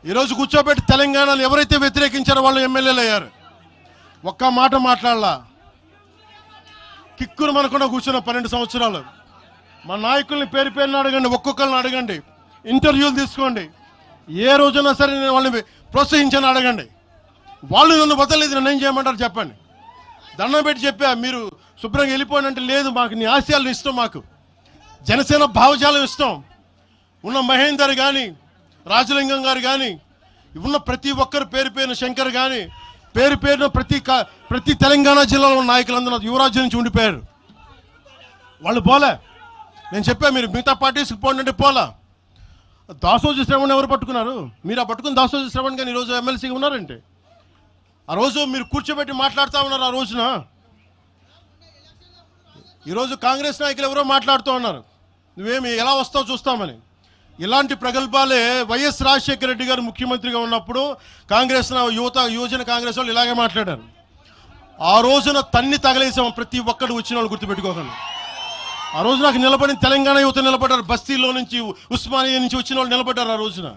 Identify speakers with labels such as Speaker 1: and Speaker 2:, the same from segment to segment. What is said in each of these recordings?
Speaker 1: ఈరోజు కూర్చోబెట్టి తెలంగాణలో ఎవరైతే వ్యతిరేకించారో వాళ్ళు ఎమ్మెల్యేలు అయ్యారు. ఒక్క మాట మాట్లాడలా. కిక్కును మనకుండా కూర్చున్న 12 సంవత్సరాలు. మా నాయకుల్ని పేరు పేరుని అడగండి, ఒక్కొక్కరిని అడగండి, ఇంటర్వ్యూలు తీసుకోండి. ఏ రోజునా సరే నేను వాళ్ళని ప్రోత్సహించని అడగండి. వాళ్ళు నన్ను వదలలేదు, నన్ను ఏం చేయమంటారు చెప్పండి. దండం పెట్టి చెప్పా, మీరు శుభ్రంగా వెళ్ళిపోయినంటే లేదు, మాకు నీ ఆశయాలను ఇష్టం, మాకు జనసేన భావజాలం ఇష్టం. ఉన్న మహేందర్ కానీ, రాజలింగం గారు కానీ, ఉన్న ప్రతి ఒక్కరు పేరు పేరున, శంకర్ కానీ పేరు పేరున ప్రతి తెలంగాణ జిల్లాలో ఉన్న నాయకులందరూ యువరాజ్యం నుంచి ఉండిపోయారు. వాళ్ళు పోలే. నేను చెప్పా, మీరు మిగతా పార్టీస్కి పోండి అంటే పోలా. దాసోజు శ్రవణ్ ఎవరు పట్టుకున్నారు? మీరు ఆ పట్టుకుని దాసోజు శ్రవణ్ కానీ ఈరోజు ఎమ్మెల్సీగా ఉన్నారంటే, ఆ రోజు మీరు కూర్చోబెట్టి మాట్లాడుతూ ఉన్నారు. ఆ రోజున ఈరోజు కాంగ్రెస్ నాయకులు ఎవరో మాట్లాడుతూ ఉన్నారు, నువ్వేమి ఎలా వస్తావు చూస్తామని. ఇలాంటి ప్రగల్భాలే వైఎస్ రాజశేఖర రెడ్డి గారు ముఖ్యమంత్రిగా ఉన్నప్పుడు కాంగ్రెస్ యువజన కాంగ్రెస్ వాళ్ళు ఇలాగే మాట్లాడారు. ఆ రోజున తన్ని తగలేసాం ప్రతి ఒక్కరు వచ్చిన వాళ్ళు, గుర్తుపెట్టుకోకండి. ఆ రోజు నాకు నిలబడిన తెలంగాణ యువత నిలబడ్డారు, బస్తీలో నుంచి ఉస్మానియా నుంచి వచ్చిన వాళ్ళు నిలబడ్డారు. ఆ రోజున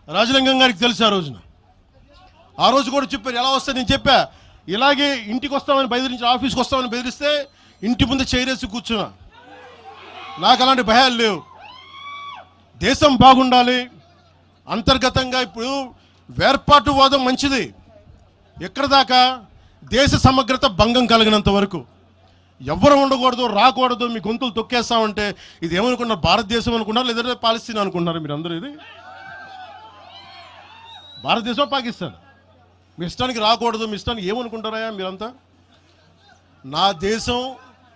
Speaker 1: రాజలింగం గారికి తెలుసు. ఆ రోజు కూడా చెప్పారు ఎలా వస్తే. నేను చెప్పా, ఇలాగే ఇంటికి వస్తామని బెదిరించి, ఆఫీస్కి వస్తామని బెదిరిస్తే ఇంటి ముందు చైరేసి కూర్చున్నా. నాకు అలాంటి భయాలు లేవు. దేశం బాగుండాలి అంతర్గతంగా. ఇప్పుడు వేర్పాటువాదం మంచిది ఎక్కడ దాకా, దేశ సమగ్రత భంగం కలిగినంత వరకు. ఎవరు ఉండకూడదు, రాకూడదు, మీ గొంతులు తొక్కేస్తామంటే ఇది ఏమనుకున్నారు? భారతదేశం అనుకున్నారు, లేదంటే పాలస్తీన్ అనుకుంటున్నారు మీరు అందరూ? ఇది భారతదేశం, పాకిస్తాన్. మీ ఇష్టానికి రాకూడదు, మీ ఇష్టానికి ఏమనుకుంటారా మీరంతా? నా దేశం,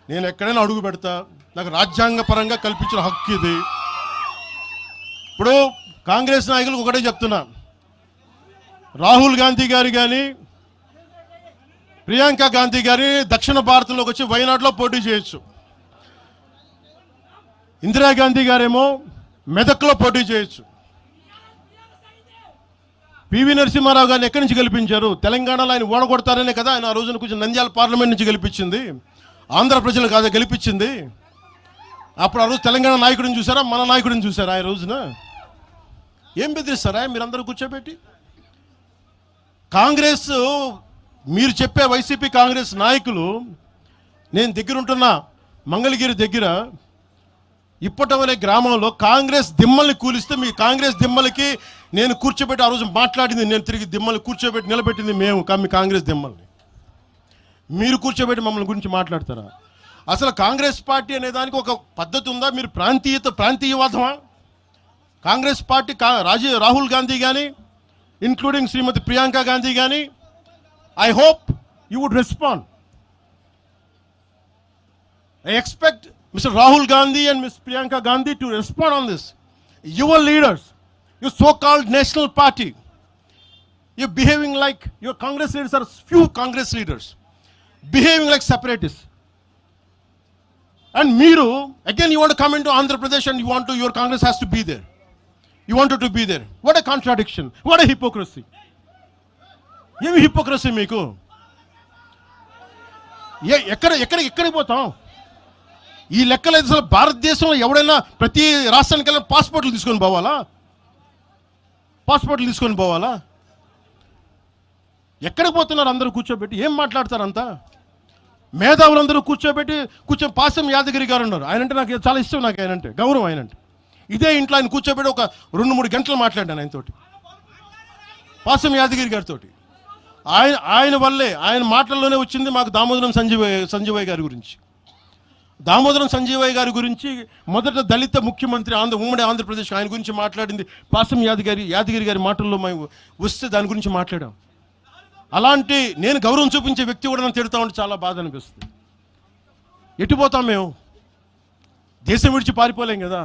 Speaker 1: నేను ఎక్కడైనా అడుగు పెడతా, నాకు రాజ్యాంగ పరంగా కల్పించిన హక్కు ఇది. ఇప్పుడు కాంగ్రెస్ నాయకులకు ఒకటే చెప్తున్నా, రాహుల్ గాంధీ గారు కానీ, ప్రియాంక గాంధీ గారి దక్షిణ భారతంలోకి వచ్చి వైనాడులో పోటీ చేయొచ్చు. ఇందిరాగాంధీ గారేమో మెదక్లో పోటీ చేయొచ్చు. పివి నరసింహారావు గారిని ఎక్కడి నుంచి గెలిపించారు? తెలంగాణలో ఆయన ఓడగొడతారనే కదా ఆయన ఆ రోజున కొంచెం నంద్యాల పార్లమెంట్ నుంచి గెలిపించింది. ఆంధ్ర ప్రజలు కాదా గెలిపించింది? అప్పుడు ఆ రోజు తెలంగాణ నాయకుడిని చూసారా, మన నాయకుడిని చూసారా? ఆ రోజున ఏం బెదిరిస్తారా మీరందరూ కూర్చోబెట్టి? కాంగ్రెస్, మీరు చెప్పే వైసీపీ కాంగ్రెస్ నాయకులు, నేను దగ్గరుంటున్న మంగళగిరి దగ్గర ఇప్పటం అనే గ్రామంలో కాంగ్రెస్ దిమ్మల్ని కూలిస్తే, మీ కాంగ్రెస్ దిమ్మలకి నేను కూర్చోబెట్టి ఆ రోజు మాట్లాడింది, నేను తిరిగి దిమ్మల్ని కూర్చోబెట్టి నిలబెట్టింది మేము, మీ కాంగ్రెస్ దిమ్మల్ని. మీరు కూర్చోబెట్టి మమ్మల్ని గురించి మాట్లాడతారా? అసలు కాంగ్రెస్ పార్టీ అనే దానికి ఒక పద్ధతి ఉందా? మీరు ప్రాంతీయవాదమా? కాంగ్రెస్ పార్టీ రాహుల్ గాంధీ కానీ, ఇంక్లూడింగ్ శ్రీమతి ప్రియాంక గాంధీ కానీ, I hope you would respond. I expect Mr. Rahul Gandhi and Ms. Priyanka Gandhi to respond on this. Your leaders, your so-called national party, you're behaving like, your Congress leaders are few Congress leaders, behaving like separatists. And Meeru, again you want to come into Andhra Pradesh and your Congress has to be there. You wanted to be there. What a contradiction. What a hypocrisy. ఏమి hypocrisy మీకు? ఎక్కడికి పోతాం? ఈ లెక్కలు అసలు భారతదేశంలో ఎవడైనా ప్రతి రాష్ట్రానికి వెళ్ళిన పాస్పోర్ట్లు తీసుకొని పోవాలా? ఎక్కడికి పోతున్నారు అందరూ కూర్చోబెట్టి? ఏం మాట్లాడతారు అంతా? మేధావులందరూ కూర్చొని పాసం యాదగిరి గారు ఉన్నారు, ఆయనంటే నాకు చాలా ఇష్టం, నాకు ఆయనంటే గౌరవం. ఆయనంటే ఇదే ఇంట్లో ఆయన కూర్చోబెట్టి ఒక 2-3 గంటలు మాట్లాడాను ఆయనతోటి, పాసం యాదగిరి గారితో. ఆయన వల్లే, ఆయన మాటల్లోనే వచ్చింది మాకు దామోదరం సంజీవయ్య గారి గురించి. దామోదరం సంజీవయ్య గారి గురించి మొదట దళిత ముఖ్యమంత్రి ఉమ్మడి ఆంధ్రప్రదేశ్, ఆయన గురించి మాట్లాడింది పాసం యాదగిరి గారి మాటల్లో మేము వస్తే దాని గురించి మాట్లాడాం. అలాంటి నేను గౌరవం చూపించే వ్యక్తి కూడా నన్ను తిడతా ఉంటే చాలా బాధ అనిపిస్తుంది. ఎటుపోతాం మేము? దేశం విడిచి పారిపోలేం కదా.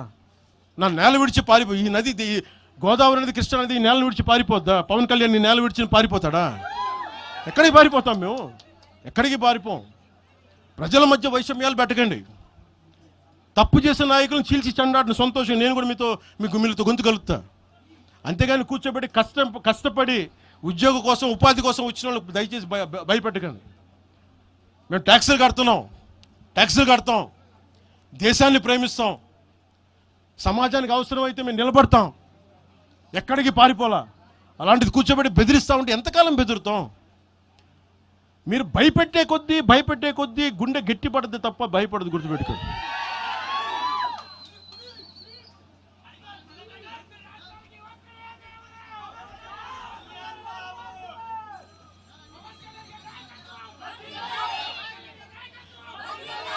Speaker 1: నా నేల విడిచి ఈ నది, గోదావరి నది, కృష్ణా నది ఈ నేలను విడిచి పారిపోద్దా? పవన్ కళ్యాణ్ ఈ నేల విడిచి పారిపోతాడా? ఎక్కడికి పారిపోతాం మేము? ఎక్కడికి పారిపోం. ప్రజల మధ్య వైషమ్యాలు పెట్టకండి. తప్పు చేసిన నాయకులను చీల్చి చెండాడిన సంతోషం నేను కూడా మీతో గొంతు కలుగుతా. అంతేగాని కూర్చోబెట్టి కష్టపడి ఉద్యోగం కోసం, ఉపాధి కోసం వచ్చిన వాళ్ళకి దయచేసి భయపెట్టకండి. మేము ట్యాక్సులు కడతాం, దేశాన్ని ప్రేమిస్తాం, సమాజానికి అవసరమైతే మేము నిలబడతాం. ఎక్కడికి పారిపోలా. అలాంటిది కూర్చోబెట్టి బెదిరిస్తూ ఉంటే ఎంతకాలం బెదురుతాం? మీరు భయపెట్టే కొద్దీ గుండె గట్టి పడద్ది తప్ప భయపడదు, గుర్తుపెట్టుకోండి.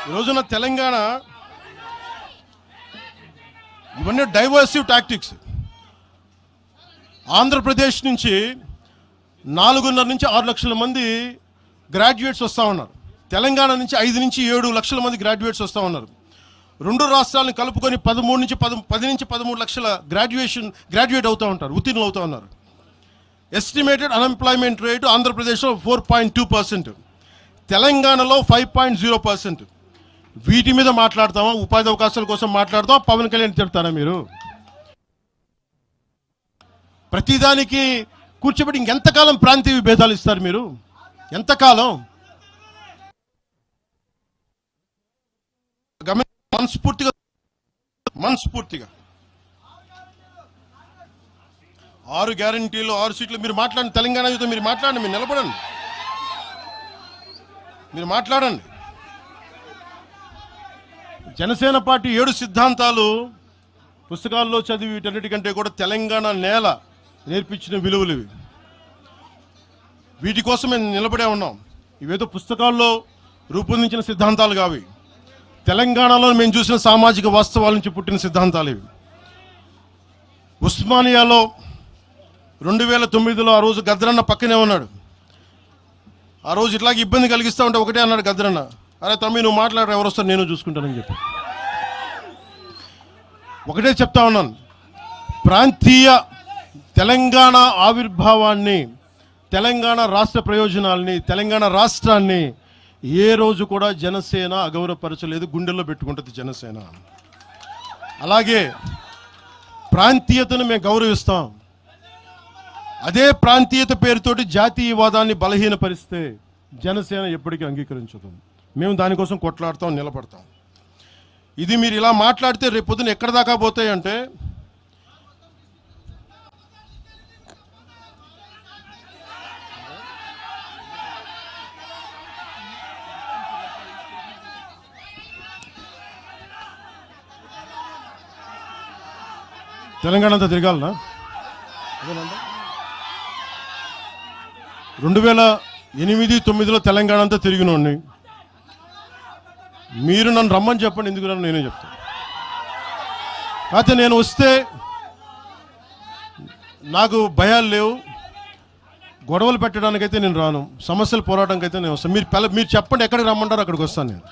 Speaker 1: ఈ రోజున తెలంగాణ ఇవన్నీ డైవర్సివ్ టాక్టిక్స్. ఆంధ్రప్రదేశ్ నుంచి 4.5 నుంచి 6 లక్షల మంది గ్రాడ్యుయేట్స్ వస్తూ ఉన్నారు. తెలంగాణ నుంచి 5 నుంచి 7 లక్షల మంది గ్రాడ్యుయేట్స్ వస్తూ ఉన్నారు. 2 రాష్ట్రాలను కలుపుకొని 10 నుంచి 13 లక్షల గ్రాడ్యుయేట్ అవుతూ ఉంటారు, ఉత్తీర్ణులు అవుతూ ఉన్నారు. ఎస్టిమేటెడ్ అన్ఎంప్లాయ్మెంట్ రేటు ఆంధ్రప్రదేశ్లో 4.2%, తెలంగాణలో 5.0%. వీటి మీద మాట్లాడతామా? ఉపాధి అవకాశాల కోసం మాట్లాడతామా? పవన్ కళ్యాణ్ చెప్తారా? మీరు ప్రతిదానికి కూర్చోబెట్టి ఇంకెంతకాలం ప్రాంతీయ భేదాలు ఇస్తారు మీరు? ఎంతకాలం? మనస్ఫూర్తిగా 6 గ్యారంటీలు 6 సీట్లు మీరు మాట్లాడండి. తెలంగాణ యుద్ధం మీరు మాట్లాడండి, మీరు నిలబడండి, మీరు మాట్లాడండి. జనసేన పార్టీ 7 సిద్ధాంతాలు పుస్తకాల్లో చదివి వీటన్నిటికంటే కూడా తెలంగాణ నేల నేర్పించిన విలువలు ఇవి. వీటి కోసం మేము నిలబడే ఉన్నాం. ఇవేదో పుస్తకాల్లో రూపొందించిన సిద్ధాంతాలు కావి. తెలంగాణలో మేము చూసిన సామాజిక వాస్తవాల నుంచి పుట్టిన సిద్ధాంతాలు ఇవి. ఉస్మానియాలో 2009లో ఆ రోజు గద్రన్న పక్కనే ఉన్నాడు. ఆ రోజు ఇట్లాగే ఇబ్బంది కలిగిస్తూ ఉంటే ఒకటే అన్నాడు గద్రన్న, అరే తమ్మి నువ్వు మాట్లాడరు, ఎవరు వస్తారు నేను చూసుకుంటానని చెప్పి. ఒకటే చెప్తా ఉన్నాను, ప్రాంతీయ తెలంగాణ ఆవిర్భావాన్ని, తెలంగాణ రాష్ట్ర ప్రయోజనాల్ని, తెలంగాణ రాష్ట్రాన్ని ఏ రోజు కూడా జనసేన అగౌరవపరచలేదు, గుండెల్లో పెట్టుకుంటుంది జనసేన. అలాగే ప్రాంతీయతను మేము గౌరవిస్తాం. అదే ప్రాంతీయత పేరుతోటి జాతీయవాదాన్ని బలహీనపరిస్తే జనసేన ఎప్పటికీ అంగీకరించదు. మేము దానికోసం కొట్లాడతాం, నిలబడతాం. ఇది మీరు ఇలా మాట్లాడితే రేపు పొద్దున ఎక్కడ దాకా పోతాయంటే తెలంగాణ అంతా తిరగాలనా? 2008-9లో తెలంగాణ అంతా తిరిగినోడిని. మీరు నన్ను రమ్మని చెప్పండి, ఎందుకు నన్ను నేనే చెప్తాను. కాకపోతే నేను వస్తే నాకు భయాలు లేవు, గొడవలు పెట్టడానికైతే నేను రాను, సమస్యలు పోరాటానికైతే నేను వస్తాను. మీరు చెప్పండి ఎక్కడికి రమ్మంటారో అక్కడికి వస్తాను నేను.